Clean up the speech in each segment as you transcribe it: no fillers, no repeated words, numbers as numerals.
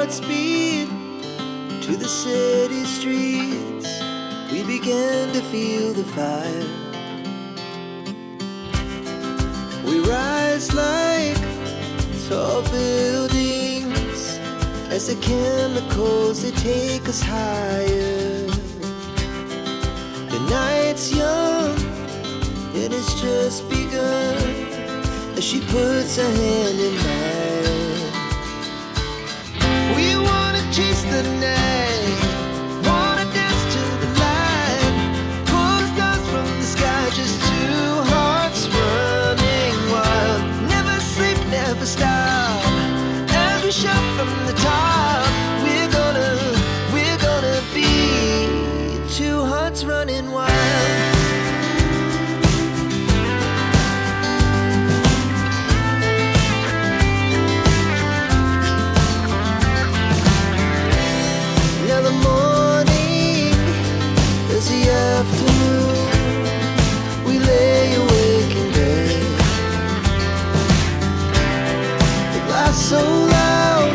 at speed to the city streets. We began to feel the fire. We rise like tall buildings as the chemicals, they take us higher. The night's young, it has just begun as she puts her hand in mine. We wanna chase the night, wanna dance to the light, pull the stars from the sky, just two hearts running wild. Never sleep, never stop, as we shout from the top. We're gonna be two hearts running wild. Afternoon, we lay awake in bed. The laugh so loud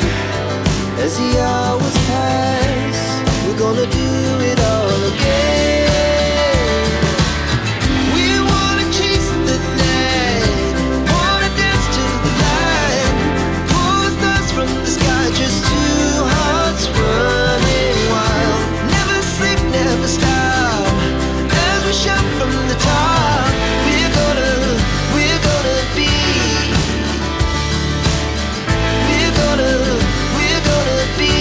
as the hours pass. We're gonna do it all again. We wanna chase the night, wanna dance to the light, pull the stars from the sky, just two hearts running wild. Never sleep, never stop, shout from the top. We're gonna be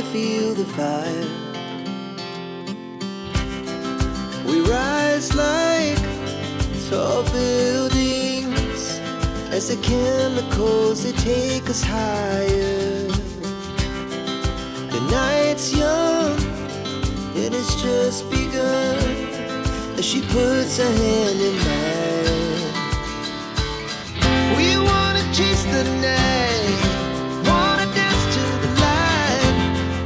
to feel the fire. We rise like tall buildings as the chemicals, they take us higher. The night's young and it's just begun as she puts her hand in mine. We wanna chase the night, wanna dance to the light,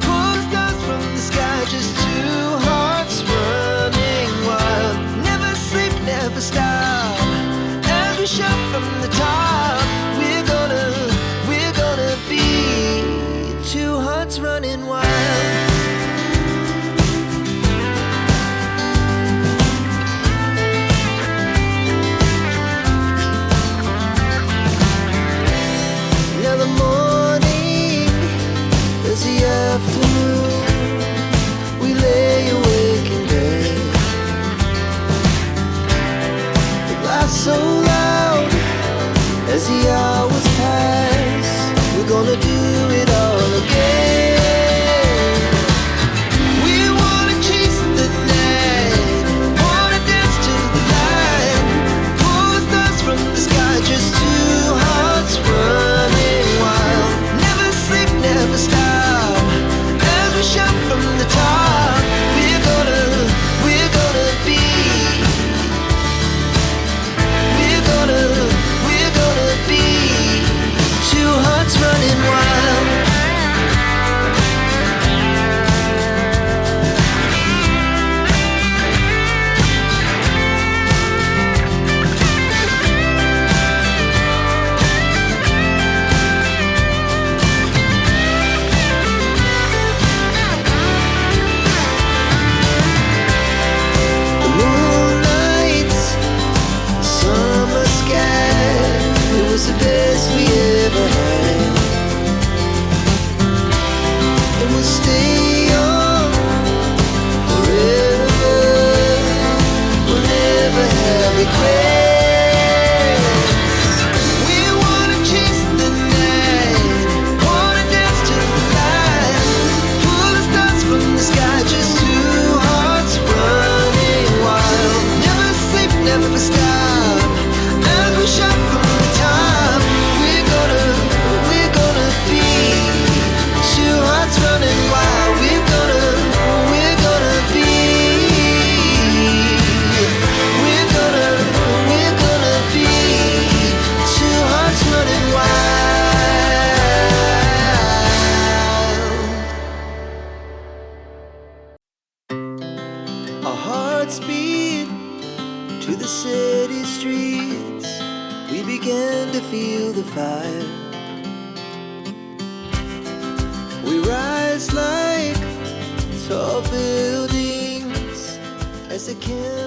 pull the stars from the sky, just two hearts running wild. Never sleep, never stop, as we shout from the top. We're gonna be two hearts running wild. Afternoon, we lay awake in bed. The laugh so loud as the hours pass. We're gonna do it all again. We wanna chase the night, wanna dance to the light, pull the stars from the sky, just two hearts running wild. Never sleep, never stop, shout from the top. We're gonna be two hearts running wild. The best we ever had, and we'll stay on forever. We'll never have regrets. We wanna chase the night, wanna dance to the light, pull the stars from the sky, just two hearts running wild. Never sleep, never stop, as we shout from the top. Running wild, we're gonna be two hearts running wild. Our hearts beat to the city streets. We began to feel the fire. We rise like tall buildings as the chemicals